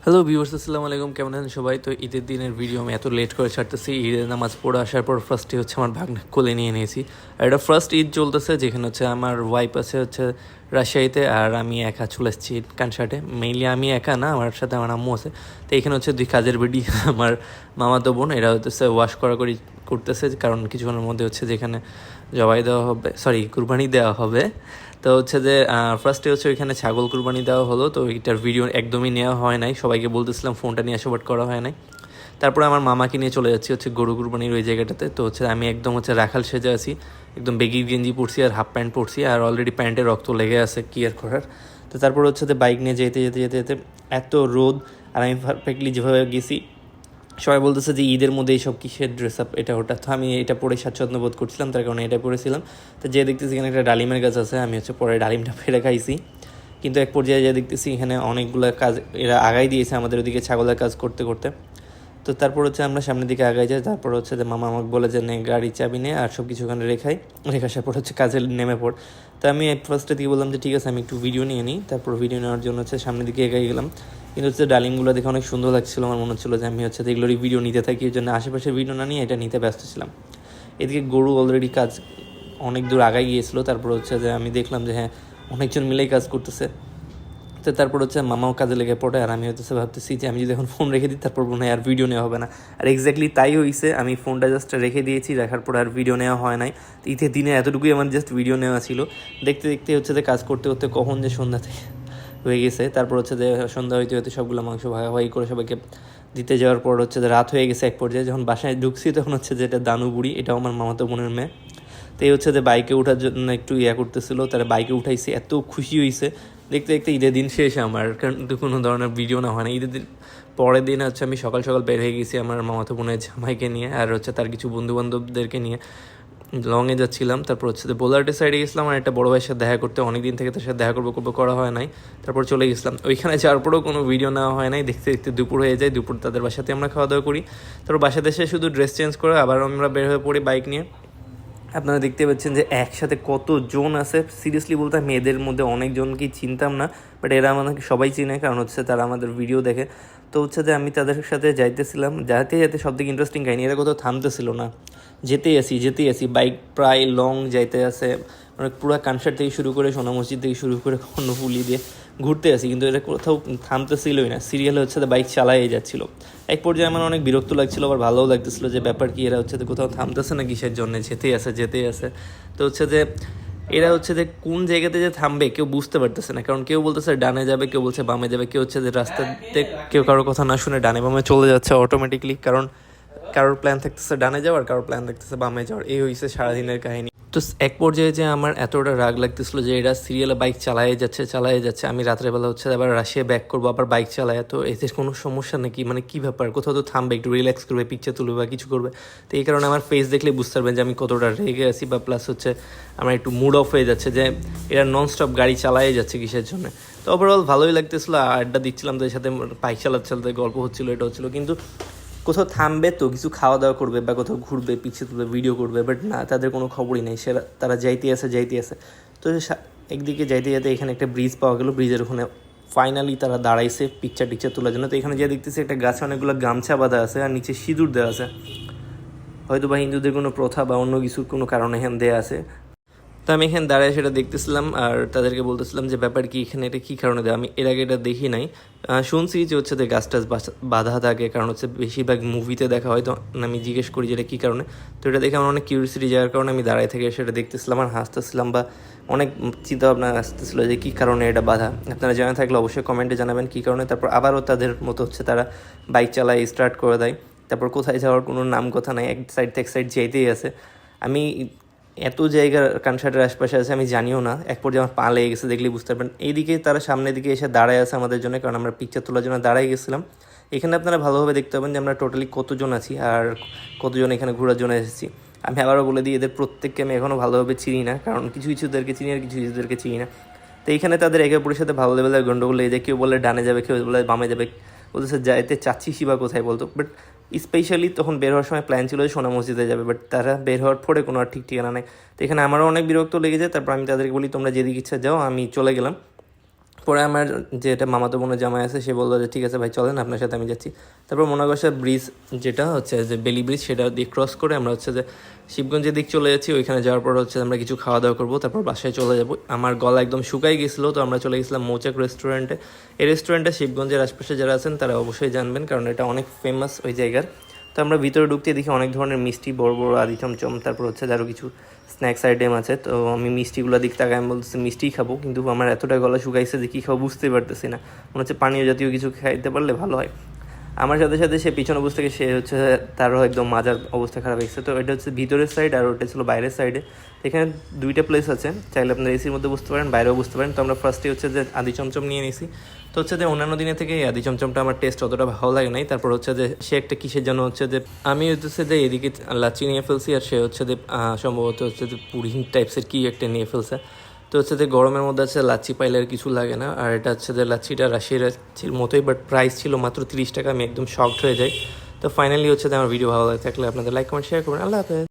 Hello viewers, আসসালামু আলাইকুম। কেমন আছেন সবাই? তো ঈদের দিনের ভিডিও আমি এত লেট করে ছাড়তেছি। ঈদের নামাজ পড়ে আসার পর ফার্স্টে হচ্ছে আমার ভাগ্নে কোলে নিয়ে নিয়েছি। আর এটা ফার্স্ট ঈদ চলতেছে, যেখানে হচ্ছে আমার ওয়াইফ আছে হচ্ছে রাজশাহীতে, আর আমি একা চলে এসেছি কানসার্টে। মেইনলি আমি একা না, আমার সাথে আমার আম্মু আছে। তো এখানে হচ্ছে দুই কাজের বেডি আমার মামাতো বোন, এরা হচ্ছে ওয়াশ করাকরি করতেছে, কারণ কিছুক্ষণের মধ্যে হচ্ছে যেখানে জবাই দেওয়া হবে, কুরবানি দেওয়া হবে। তো হচ্ছে যে ফার্স্টে হচ্ছে ওইখানে ছাগল কুরবানি দেওয়া হলো। তো এটার ভিডিও একদমই নেওয়া হয় নাই, সবাইকে বলতেছিলাম ফোনটা নিয়ে আসা, বাট করা হয় নাই। তারপরে আমার মামাকে নিয়ে চলে যাচ্ছি হচ্ছে গরু কুরবানির ওই জায়গাটাতে। তো হচ্ছে আমি একদম হচ্ছে রাখাল সেজে আছি, একদম বেগি গেঞ্জি পরছি আর হাফ প্যান্ট পরছি, আর অলরেডি প্যান্টে রক্ত লেগে আছে কি আর করার। তো তারপর হচ্ছে যে বাইক নিয়ে যেতে যেতে যেতে যেতে এত রোদ, আর আমি পারফেক্টলি যেভাবে গেছি সবাই বলতেছে যে ঈদের মধ্যে এইসব কিসের ড্রেস আপ এটা ওটা। তো আমি এটা পরে স্বাচ্ছন্দ্য বোধ করছিলাম, তার কারণে এটা পরেছিলাম। তো যে দেখতেছি এখানে একটা ডালিমের গাছ আছে, আমি হচ্ছে পরে ডালিমটা ফেলে খাইছি। কিন্তু এক পর্যায়ে যা দেখতেছি এখানে অনেকগুলো কাজ এরা আগাই দিয়েছে আমাদের ওদিকে ছাগলের কাজ করতে করতে। তো তারপর হচ্ছে আমরা সামনের দিকে আগাই যাই। তারপর হচ্ছে যে মামা আমাকে বলে যে নে গাড়ির চাবি নিয়ে আর সব কিছু ওখানে রেখে আসার পর হচ্ছে কাজে নেমে পড়। তো আমি ফার্স্টের দিকে বললাম যে ঠিক আছে, আমি একটু ভিডিও নিয়ে নিই। তারপর ভিডিও নেওয়ার জন্য হচ্ছে সামনের দিকে এগিয়ে গেলাম। কিন্তু হচ্ছে ডালিমগুলো দেখে অনেক সুন্দর লাগছিলো, আমার মনে হচ্ছিলো যে আমি হচ্ছে এগুলোরই ভিডিও নিতে থাকি, ওই জন্য আশেপাশে ভিডিও না নিয়ে এটা নিতে ব্যস্ত ছিলাম। এদিকে গরু অলরেডি কাজ অনেক দূর আগাই গিয়েছিলো। তারপর হচ্ছে যে আমি দেখলাম যে হ্যাঁ, অনেকজন মিলেই কাজ করতেছে। তো তারপর হচ্ছে মামাও কাজে লেগে পড়ে, আর আমি হচ্ছে ভাবতেছি যে আমি যদি এখন ফোন রেখে দিই তারপর মনে হয় আর ভিডিও নেওয়া হবে না। আর এক্স্যাক্টলি তাই হয়েছে, আমি ফোনটা জাস্ট রেখে দিয়েছি, রাখার পর আর ভিডিও নেওয়া হয় নাই। তো ঈদের দিনে এতটুকুই আমার জাস্ট ভিডিও নেওয়া ছিল। দেখতে দেখতে হচ্ছে যে কাজ করতে করতে কখন যে সন্ধ্যা থেকে হয়ে গেছে। তারপর হচ্ছে যে সন্ধ্যা হইতে হইতে সবগুলো মাংস ভাগাভাগি করে সবাইকে দিতে যাওয়ার পর হচ্ছে যে রাত হয়ে গেছে। এক পর্যায়ে যখন বাসায় ঢুকছি তখন হচ্ছে যে এটা দানু বুড়ি, এটাও আমার মামাতো বোনের মেয়ে। তো এই হচ্ছে যে বাইকে ওঠার জন্য একটু করতেছিল, তারা বাইকে উঠাইছে, এত খুশি হয়েছে। দেখতে দেখতে ঈদের দিন শেষ আমার, কারণ কোনো ধরনের ভিডিও না হয় না। ঈদের দিন পরের দিন হচ্ছে আমি সকাল সকাল বের হয়ে গেছি আমার মামাতো বোনের জামাইকে নিয়ে, আর হচ্ছে তার কিছু বন্ধুবান্ধবদেরকে নিয়ে লংয়ে যাচ্ছিলাম। তারপর হচ্ছে যে বোলার্টের সাইডে গেছিলাম আর একটা বড়ো ভাইয়ের সাথে দেখা করতে, অনেক দিন থেকে তার সাথে দেখা করবো করা হয় নাই। তারপর চলে গেছিলাম ওইখানে, যাওয়ার পরেও কোনো ভিডিও নেওয়া হয় নাই। দেখতে দেখতে দুপুর হয়ে যায়, দুপুর তাদের বাসাতে আমরা খাওয়া দাওয়া করি। তারপর বাসাতে এসে শুধু ড্রেস চেঞ্জ করে আবার আমরা বের হয়ে পড়ি বাইক নিয়ে। আপনারা দেখতে পাচ্ছেন যে একসাথে কত জন আছে। সিরিয়াসলি বলতে মেয়েদের মধ্যে অনেকজনকেই চিনতাম না, বাট এরা আমাদেরকে সবাই চিনে, কারণ হচ্ছে তারা আমাদের ভিডিও দেখে। তো হচ্ছে যে আমি তাদের সাথে যাইতেছিলাম, যাতে যাতে সব থেকে ইন্টারেস্টিং কাহিনী, এরা কোথাও থামতেছিল না, যেতেই আসি বাইক প্রায় লং যাইতে আছে, মানে পুরো কানসার্ট থেকে শুরু করে সোনা মসজিদ থেকে শুরু করে কর্ণফুলি দিয়ে ঘুরতে আসি, কিন্তু এটা কোথাও থামতেছিলই না। সিরিয়ালে হচ্ছে বাইক চালাই যাচ্ছিলো। এক পর্যায়ে আমার অনেক বিরক্ত লাগছিলো, আবার ভালোও লাগতেছিলো যে ব্যাপার কি, এরা হচ্ছে কোথাও থামতেছে না কিসের জন্য, যেতেই আছে। তো হচ্ছে যে এরা হচ্ছে যে কোন জায়গাতে যে থামবে কেউ বুঝতে পারতেছে না, কারণ কেউ বলতেছে ডানে যাবে, কেউ বলছে বামে যাবে, কেউ হচ্ছে যে রাস্তাতে কেউ কারোর কথা না শুনে ডানে বামে চলে যাচ্ছে অটোমেটিকলি, কারণ কারোর প্ল্যান থাকতেছে ডানে যাওয়ার, কারোর প্ল্যান থাকতেছে বামে যাওয়ার। এই হয়েছে সারাদিনের কাহিনী। তো এক পর্যায়ে যে আমার এতটা রাগ লাগতেছিল যে এরা সিরিয়ালে বাইক চালায় যাচ্ছে, আমি রাত্রেবেলা হচ্ছে আবার রাশিয়া ব্যাক করবো, আবার বাইক চালায়, তো এতে কোনো সমস্যা নাকি, মানে কী ব্যাপার, কোথাও তো থামবে, একটু রিল্যাক্স করবে, পিকচার তুলবে বা কিছু করবে। তো এই কারণে আমার ফেস দেখলে বুঝতে পারবেন যে আমি কতটা রেগে আছি, বা প্লাস হচ্ছে আমার একটু মুড অফ হয়ে যাচ্ছে যে এরা ননস্টপ গাড়ি চালায় যাচ্ছে কিসের জন্য। তো ওভারঅল ভালোই লাগতেছিলো, আড্ডা দিচ্ছিলাম তাদের সাথে, বাইক চালাতে গল্প হচ্ছিলো, এটা হচ্ছিলো। কিন্তু কোথাও থামবে তো কিছু খাওয়া দাওয়া করবে বা কোথাও ঘুরবে, পিছিয়ে তুলবে, ভিডিও করবে, বাট না, তাদের কোনো খবরই নেই। তারা যাইতে আসে। তো একদিকে যাইতে এখানে একটা ব্রিজ পাওয়া গেলো, ব্রিজের ওখানে ফাইনালি তারা দাঁড়াইছে টিকচার তোলার জন্য। তো এখানে যা দেখতেছি একটা গাছে অনেকগুলো গামছা বাঁধা আছে আর নিচে সিঁদুর দেওয়া আছে, হয়তো বা হিন্দুদের কোনো প্রথা বা অন্য কিছুর কোনো কারণে এখানে দেওয়া আছে। তো আমি এখানে দাঁড়ায় সেটা দেখতেছিলাম আর তাদেরকে বলতেছিলাম যে ব্যাপার কি, এখানে এটা কী কারণে দেয়, আমি এর আগে এটা দেখি নাই। শুনছি যে হচ্ছে যে গাছ টাছ বাধা থাকে, কারণ হচ্ছে বেশিরভাগ মুভিতে দেখা হয়। তো আমি জিজ্ঞেস করি যে এটা কী কারণে। তো এটা দেখে আমার অনেক কিউরিয়াসিটি যাওয়ার কারণে আমি দাঁড়ায় থেকে সেটা দেখতেছিলাম আর হাসতেছিলাম, বা অনেক চিন্তাভাবনা আসতেছিলো যে কী কারণে এটা বাধা। আপনারা জানা থাকলে অবশ্যই কমেন্টে জানাবেন কী কারণে। তারপর আবারও তাদের মতো হচ্ছে তারা বাইক চালায়, স্টার্ট করে দেয়। তারপর কোথায় যাওয়ার কোনো নাম কথা নাই, এক সাইড থেকে এক সাইড যেতেই আছে। আমি এত জায়গার কনসার্টের আশপাশে আছে আমি জানিও না, এক পর্যায়ে আমার পা লেগে গেছে, দেখলেই বুঝতে পারবেন। এইদিকে তারা সামনের দিকে এসে দাঁড়ায় আছে আমাদের জন্য, কারণ আমরা পিকচার তোলার জন্য দাঁড়াই গেছিলাম। এখানে আপনারা ভালোভাবে দেখতে পাবেন যে আমরা টোটালি কতজন আছি আর কতজন এখানে ঘোরার জন্য এসেছি। আমি আবারও বলে দিই, এদের প্রত্যেককে আমি এখনও ভালোভাবে চিনি না, কারণ কিছু কিছুদেরকে চিনি আর কিছু কিছুদেরকে চিনি না। তো এইখানে তাদের একে অপরের সাথে ভালো লেভেলের গন্ডগোল লেগে যায়, কেউ বলে ডানে যাবে, কেউ বলে বামে যাবে, বলতেছে যাইতে চাচ্ছি শিবা কোথায় বলতো। বাট স্পেশালি তখন বের হওয়ার সময় প্ল্যান ছিল যে সোনা মসজিদে যাবে, বাট তারা বের হওয়ার পরে কোনো আর ঠিক ঠিকানা নেই। তো এখানে আমারও অনেক বিরক্ত লেগে যায়। তারপর আমি তাদেরকে বলি তোমরা যেদিকে ইচ্ছা যাও, আমি চলে গেলাম। পরে আমার যে এটা মামাতো বোনের জামাই আছে সে বললো যে ঠিক আছে ভাই চলেন আপনার সাথে আমি যাচ্ছি। তারপর মোনাগসা ব্রিজ যেটা হচ্ছে যে বেলি ব্রিজ সেটা দিয়ে ক্রস করে আমরা হচ্ছে যে শিবগঞ্জের দিক চলে যাচ্ছি। ওইখানে যাওয়ার পর হচ্ছে আমরা কিছু খাওয়া দাওয়া করবো, তারপর বাসায় চলে যাবো। আমার গলা একদম শুকাই গেছিলো, তো আমরা চলে গেছিলাম মৌচাক রেস্টুরেন্টে। এই রেস্টুরেন্টে শিবগঞ্জের আশপাশে যারা আছেন তারা অবশ্যই জানবেন, কারণ এটা অনেক ফেমাস ওই জায়গার। তো আমরা ভিতরে ঢুকতে দেখি অনেক ধরনের মিষ্টি, বড় বড় আদি চমচম, তারপর হচ্ছে আরও কিছু স্ন্যাক্স আইটেম আছে। তো আমি মিষ্টিগুলো দিক তাকে আমি বলতেছি মিষ্টিই খাবো, কিন্তু আমার এতটা গলা শুকাইছে যে কী খাবো বুঝতেই পারতেছি না। মনে হচ্ছে পানীয় জাতীয় কিছু খাইতে পারলে ভালো হয়। আমার সাথে সাথে সে পিছনে বসে থেকে সে হচ্ছে তারও একদম মাজার অবস্থা খারাপ হয়েছে। তো এটা হচ্ছে ভিতরের সাইড আর ওটা ছিল বাইরের সাইডে। এখানে দুইটা প্লেস আছে, চাইলে আপনারা এসির মধ্যে বুঝতে পারেন, বাইরেও বুঝতে পারেন। তো আমরা ফার্স্টে হচ্ছে যে আদি চমচম নিয়ে নিয়েছি। তো হচ্ছে যে অন্যান্য দিনের থেকে এই আদি চমচমটা আমার টেস্ট অতটা ভালো লাগে নাই। তারপর হচ্ছে যে সে একটা কিসের জন্য হচ্ছে যে আমি হচ্ছে যে এদিকে লাচ্ছি নিয়ে ফেলছি, আর সে হচ্ছে যে সম্ভবত হচ্ছে যে পুডিং টাইপসের কি একটা নিয়ে ফেলছে। তো হচ্ছে যে গরমের মধ্যে আছে লাচ্ছি পাইলে আর কিছু লাগে না। আর এটা হচ্ছে যে লাচ্ছিটা রাশিয়ার মতোই, বাট প্রাইস ছিল মাত্র 30 টাকা। আমি একদম শকড হয়ে যাই। তো ফাইনালি হচ্ছে যে আমার ভিডিও ভালো লাগে থাকলে আপনাদের লাইক কমেন্ট শেয়ার করবেন। আল্লাহ হাফেজ।